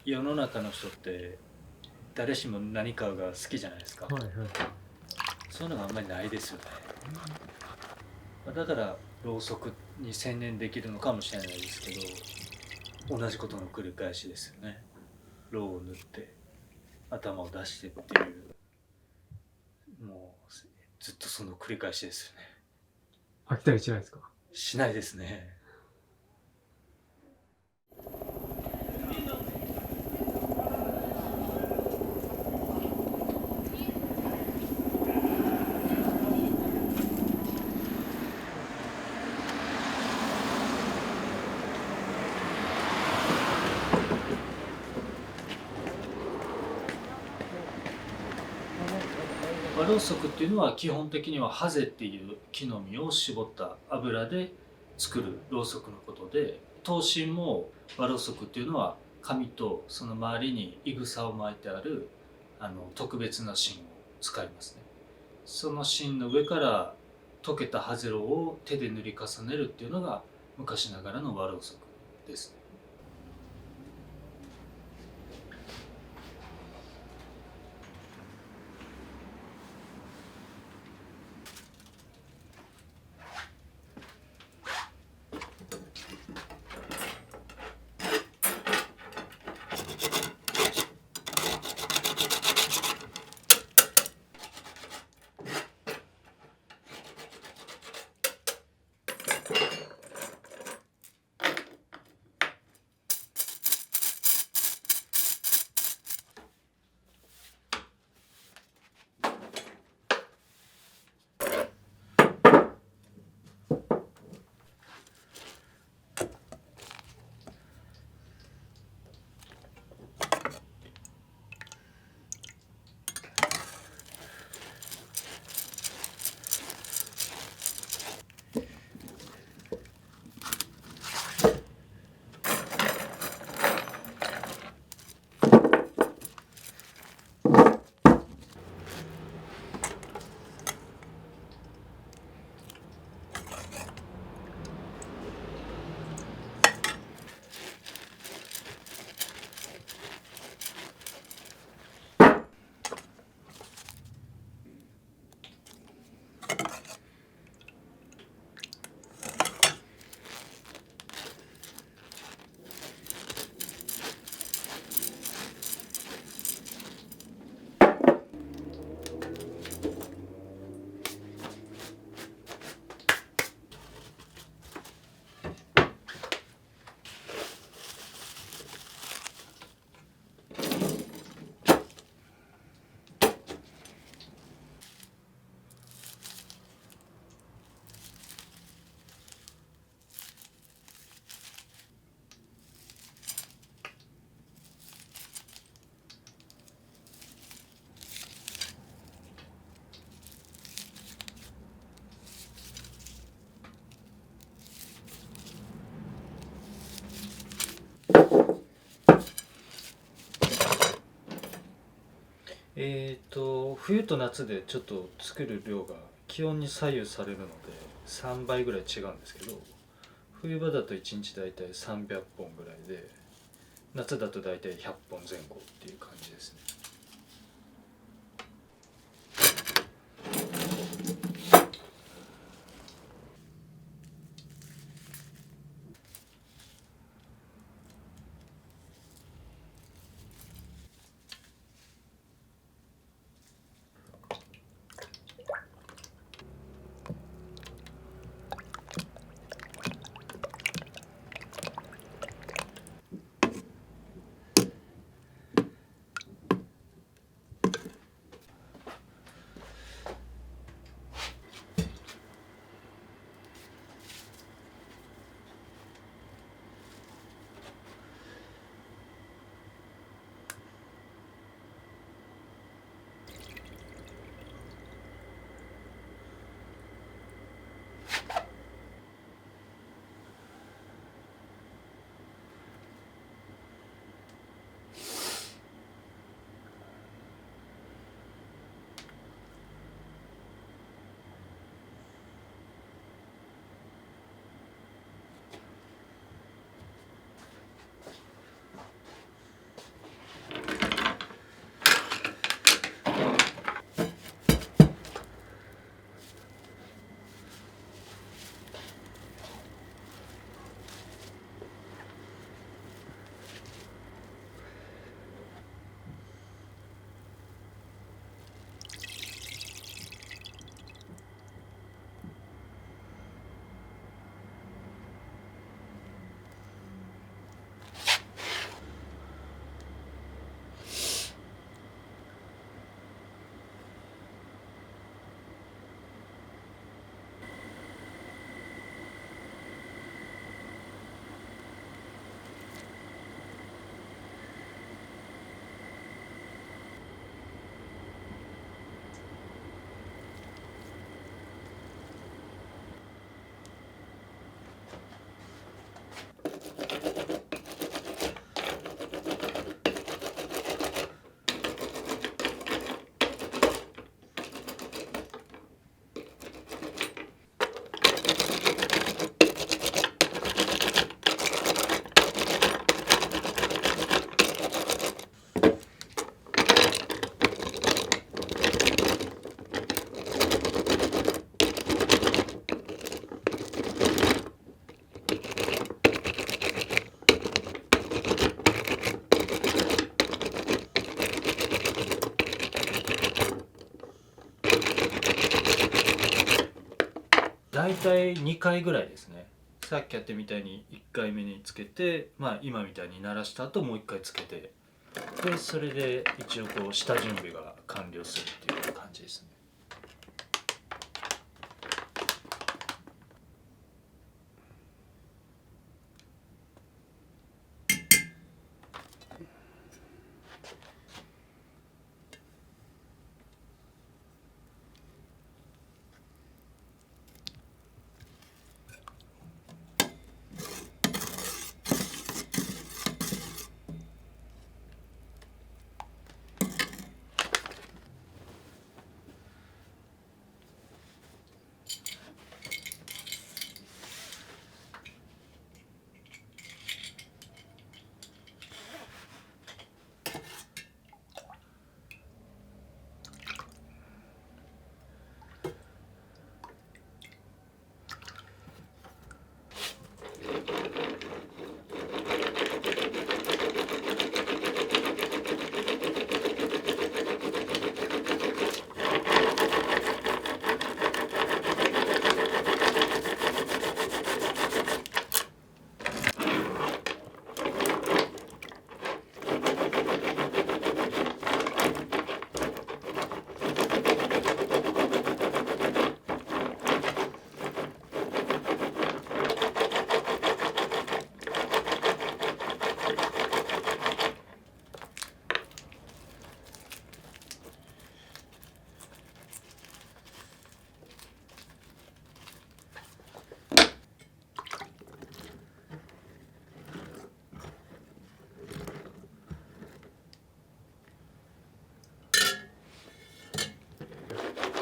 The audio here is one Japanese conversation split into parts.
世の中の人って誰しも何かが好きじゃないですか。はいはい。そういうのがあんまりないですよね。だからろうそくに専念できるのかもしれないですけど、同じことの繰り返しですよね。ろうを塗って頭を出してっていう、もうずっとその繰り返しですよね。飽きたりしないですか？しないですね。和ろうそくっていうのは基本的にはハゼっていう木の実を絞った油で作るろうそくのことで、灯芯も和ろうそくっていうのは紙とその周りにいぐさを巻いてある特別な芯を使いますね。その芯の上から溶けたハゼロウを手で塗り重ねるっていうのが昔ながらの和ろうそくですね。冬と夏でちょっと作る量が気温に左右されるので3倍ぐらい違うんですけど、冬場だと1日だいたい300本ぐらいで、夏だとだいたい100本前後っていう感じですね。大体2回ぐらいですね。さっきやってみたいに1回目につけて、今みたいに鳴らした後もう1回つけて、でそれで一応こう下準備が完了するっていう感じですね。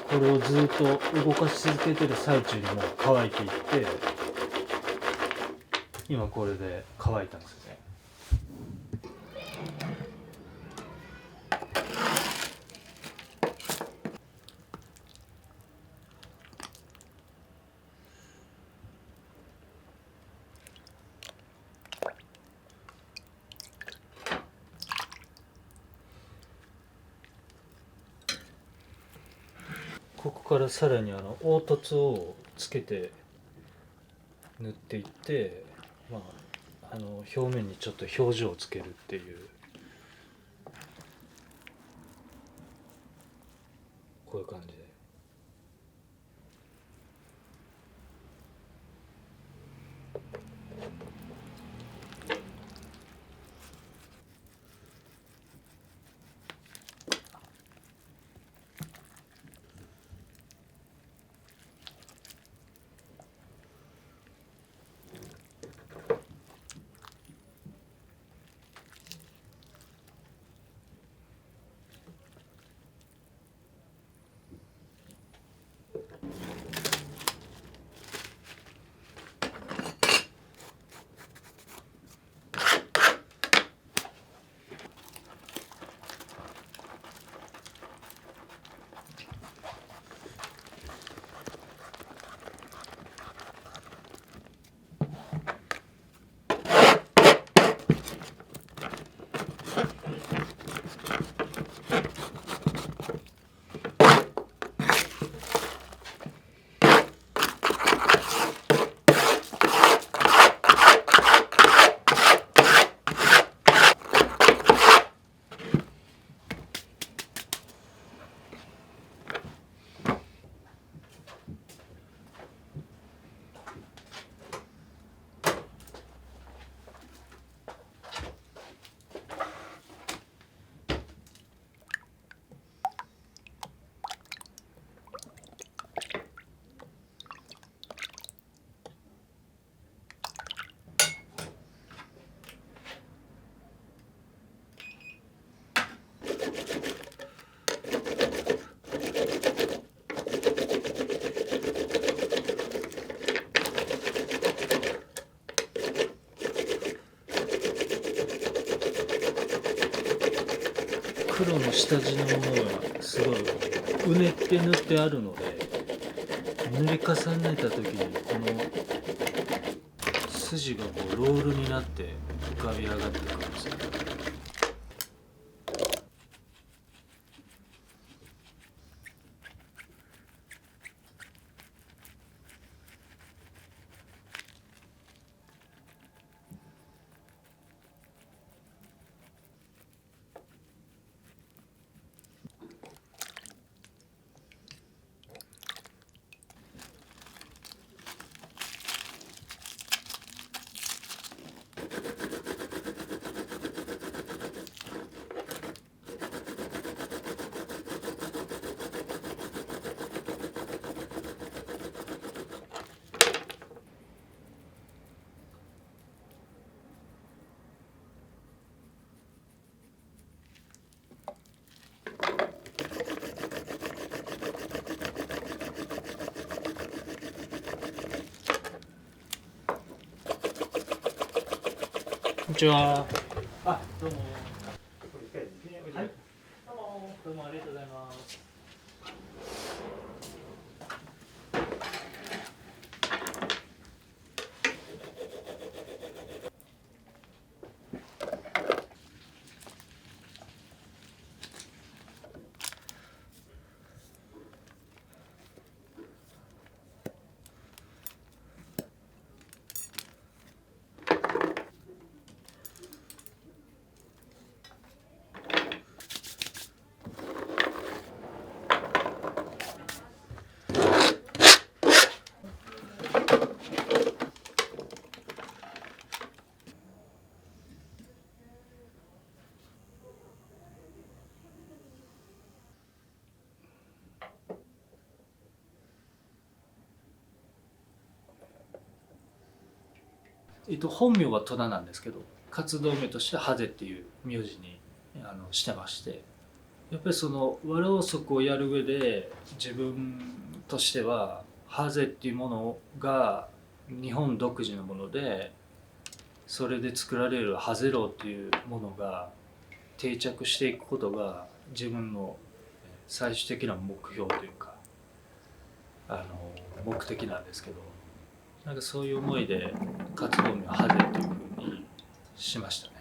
これをずっと動かし続けてる最中にもう乾いていって、今これで乾いたんですね。ここからさらに凹凸をつけて塗っていって、表面にちょっと表情をつけるっていう、こういう感じで。黒の下地のものがすごいうねって塗ってあるので、塗り重ねた時にこの筋がこうロールになって浮かび上がってくるんですよ。にちは。あ、どうも。はい。どうもありがとうございます。本名は戸田なんですけど、活動名としてはハゼっていう名字にしてまして、やっぱりその和ろうそくをやる上で自分としてはハゼっていうものが日本独自のもので、それで作られるハゼロウっていうものが定着していくことが自分の最終的な目標というか目的なんですけど、なんかそういう思いで活動名をハゼというふうにしましたね。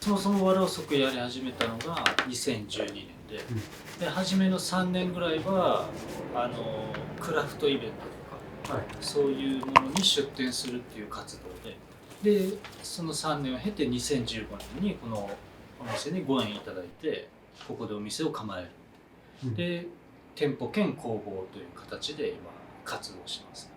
そもそも和ろうそくやり始めたのが2012年で、初めの3年ぐらいはクラフトイベントとか、そういうものに出展するっていう活動で、その3年を経て2015年にこのお店にご縁いただいて、ここでお店を構える、で店舗兼工房という形で今活動してます。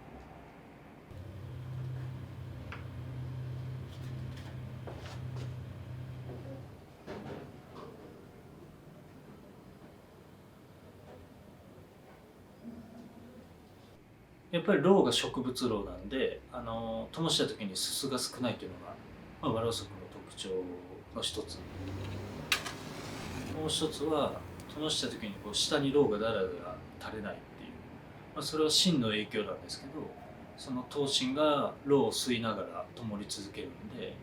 やっぱりろうが植物ろうなんで、灯した時にすすが少ないというのが、和ろうそくの特徴の一つ。もう一つは灯した時にこう下にろうがだらだら垂れないっていう、それは芯の影響なんですけど、その灯芯がろうを吸いながら灯り続けるんで。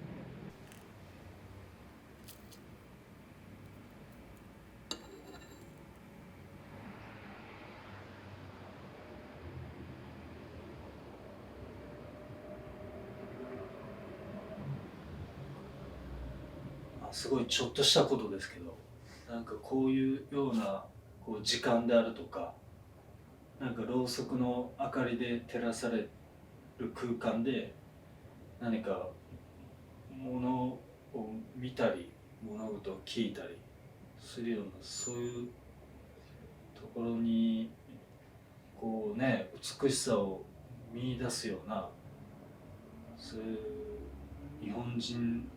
すごいちょっとしたことですけど、なんかこういうようなこう時間であるとか、なんかろうそくの明かりで照らされる空間で何かものを見たり物事を聞いたりするような、そういうところにこうね、美しさを見出すような、そういう日本人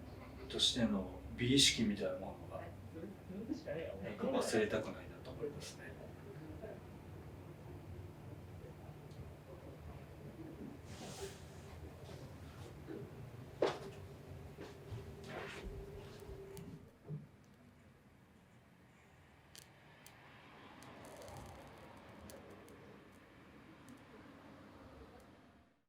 としての美意識みたいなものがなんか忘れたくないなと思いますね。